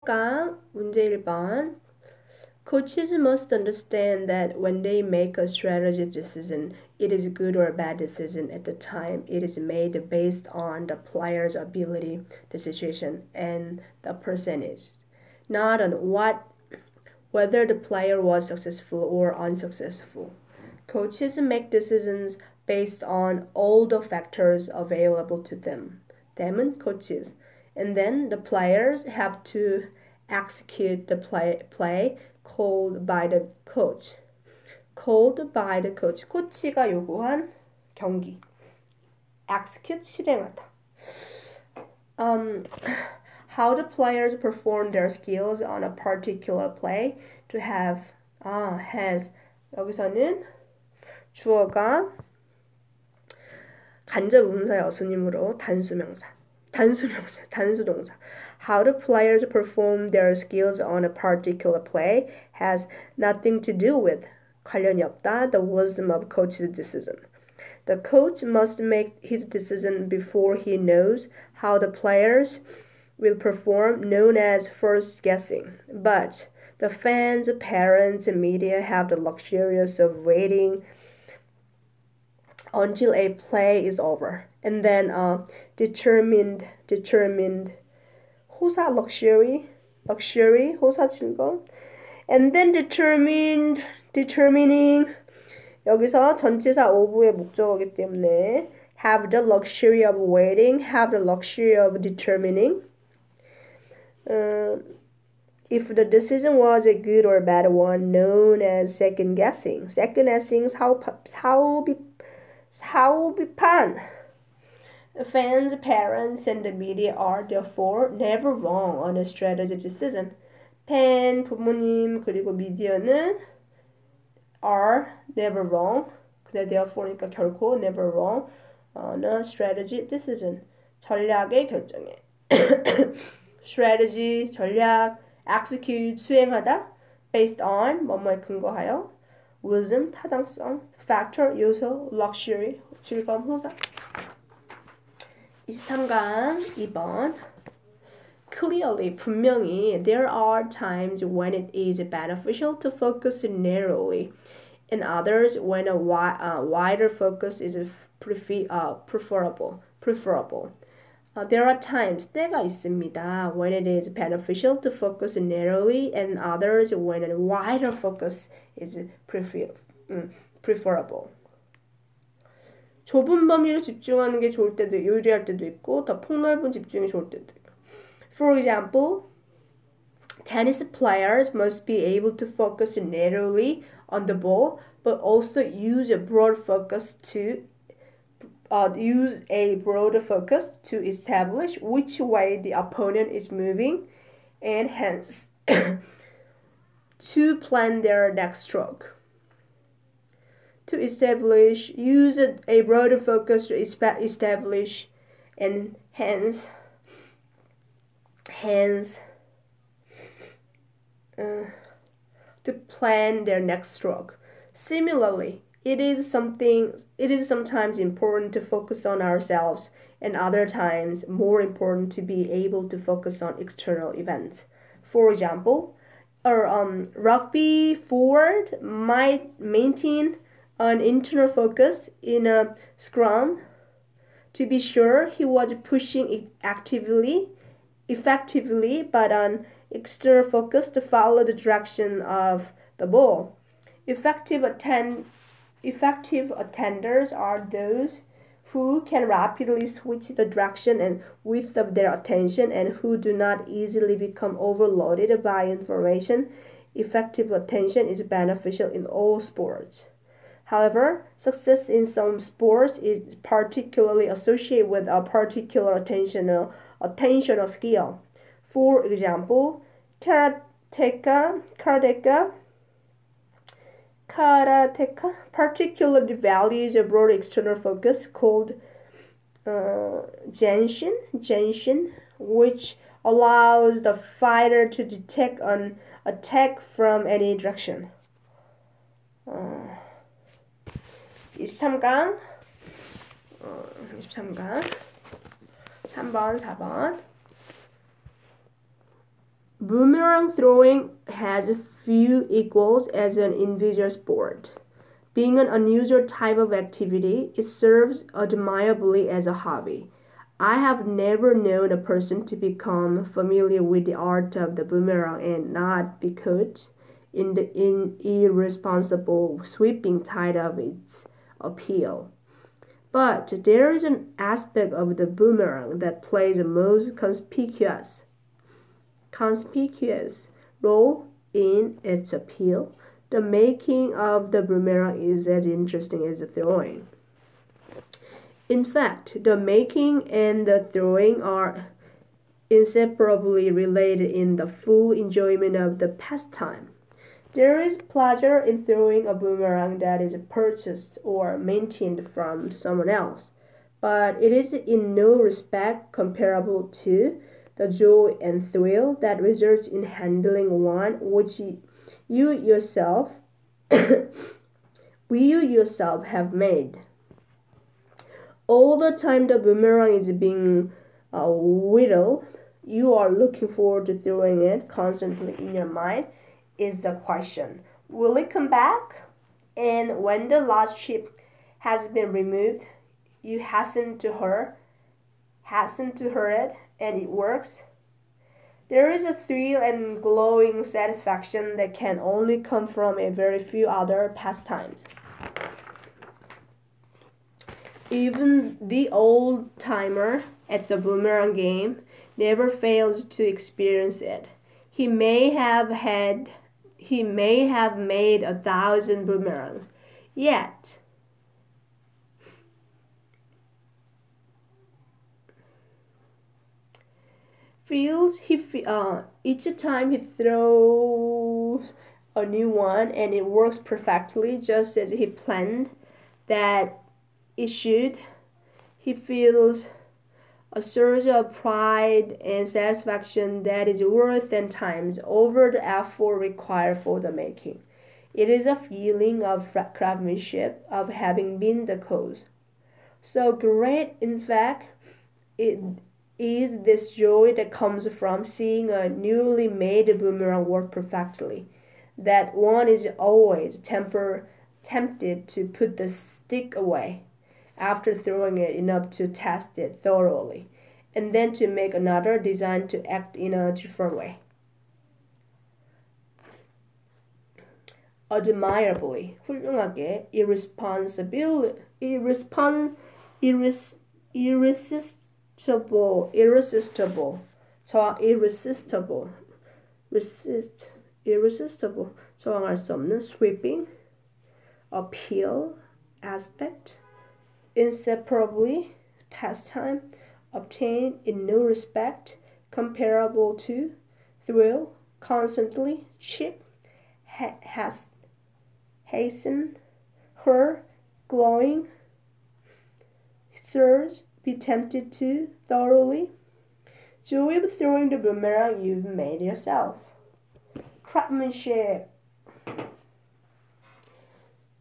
강 문제 1번. Coaches must understand that when they make a strategy decision, it is a good or bad decision at the time. It is made based on the player's ability, the situation, and the percentage, not on whether the player was successful or unsuccessful. Coaches make decisions based on all the factors available to them. Them은 coaches. And then the players have to execute the play called by the coach. Called by the coach. 코치가 요구한 경기. Execute 실행하다. How the players perform their skills on a particular play to have has 여기서는 주어가 간접 의문사 여순이므로 단수동사. How the players perform their skills on a particular play has nothing to do with 관련이 없다. The wisdom of coach's decision. The coach must make his decision before he knows how the players will perform, known as first guessing. But the fans, parents, and media have the luxurious of waiting until a play is over, and then determined 호사 luxury 호사 증거, and then determining 여기서 전치사 오브의 목적어이기 때문에 have the luxury of waiting, have the luxury of determining. If the decision was a good or bad one, known as second guessing. Second guessing 사후비판. Fans, parents, and the media are therefore never wrong on a strategy decision. 팬, 부모님, 그리고 미디어는 are never wrong. 근데 therefore니까 결코 never wrong on a strategy decision. 전략의 결정에. strategy, 전략, execute, 수행하다. based on, 뭐뭐에 근거하여. wisdom, 타당성, factor, 요소, luxury, 즐거움, 호사. 23강 2번. Clearly, 분명히, there are times when it is beneficial to focus narrowly, and others when a wider focus is preferable. There are times, 때가 있습니다, when it is beneficial to focus narrowly, and others when a wider focus is preferable. 좁은 범위로 집중하는 게 좋을 때도 유리할 때도 있고 더 폭넓은 집중이 좋을 때도 있고. For example, tennis players must be able to focus narrowly on the ball, but also use a broad focus to establish which way the opponent is moving, and hence to plan their next stroke. To establish, use a broader focus to establish, and hence to plan their next stroke. Similarly, it is sometimes important to focus on ourselves, and other times more important to be able to focus on external events. For example, a rugby forward might maintain an internal focus in a scrum to be sure he was pushing effectively, but an external focus to follow the direction of the ball. Effective attenders are those who can rapidly switch the direction and width of their attention and who do not easily become overloaded by information. Effective attention is beneficial in all sports. However, success in some sports is particularly associated with a particular attentional skill. For example, karateka particularly values a broad external focus called genshin, which allows the fighter to detect an attack from any direction. 23강 3번, 4번. Boomerang throwing has few equals as an individual sport. Being an unusual type of activity, it serves admirably as a hobby. I have never known a person to become familiar with the art of the boomerang and not be caught in the irresponsible sweeping tide of its appeal. But there is an aspect of the boomerang that plays a most conspicuous role in its appeal. The making of the boomerang is as interesting as the throwing. In fact, the making and the throwing are inseparably related in the full enjoyment of the pastime. There is pleasure in throwing a boomerang that is purchased or maintained from someone else, but it is in no respect comparable to the joy and thrill that results in handling one which you yourself have made. All the time the boomerang is being whittled, you are looking forward to throwing it constantly in your mind is the question. Will it come back? And when the last chip has been removed, you hasten to hurl it, and it works. There is a thrill and glowing satisfaction that can only come from a very few other pastimes. Even the old timer at the boomerang game never fails to experience it. He may have made 1,000 boomerangs, yet each time he throws a new one and it works perfectly just as he planned that it should. He feels a surge of pride and satisfaction that is worth 10 times over the effort required for the making. It is a feeling of craftsmanship, of having been the cause. So great, in fact, it is this joy that comes from seeing a newly made boomerang work perfectly, that one is always tempted to put the stick away after throwing it enough to test it thoroughly, and then to make another designed to act in a different way. Admirably, 훌륭하게, 저항할 수 없는 sweeping, appeal, aspect, inseparably, pastime, obtained in no respect, comparable to, thrill, constantly, cheap, hasten, her, glowing, surge, be tempted to, thoroughly, joy of throwing the boomerang you've made yourself. craftsmanship.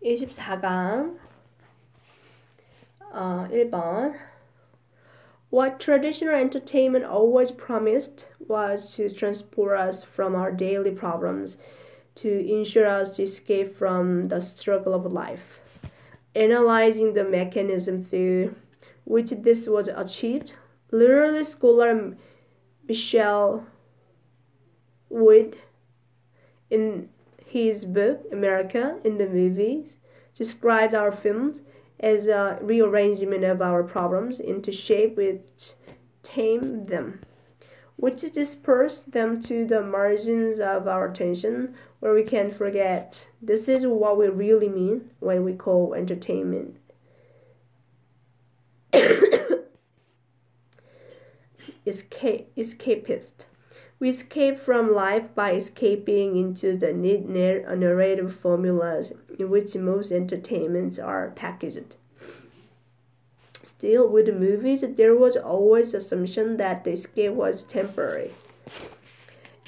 24강 1번 What traditional entertainment always promised was to transport us from our daily problems, to ensure us to escape from the struggle of life. Analyzing the mechanism through which this was achieved, literary scholar Michel Wood, in his book America in the Movies, described our films as a rearrangement of our problems into shape which tame them, which disperse them to the margins of our attention where we can forget. This is what we really mean when we call entertainment. Escapist. We escape from life by escaping into the neat narrative formulas in which most entertainments are packaged. Still, with the movies, there was always the assumption that the escape was temporary.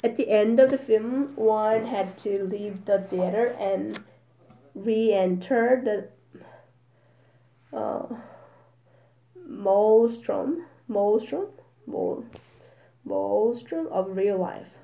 At the end of the film, one had to leave the theater and re-enter the maelstrom of real life.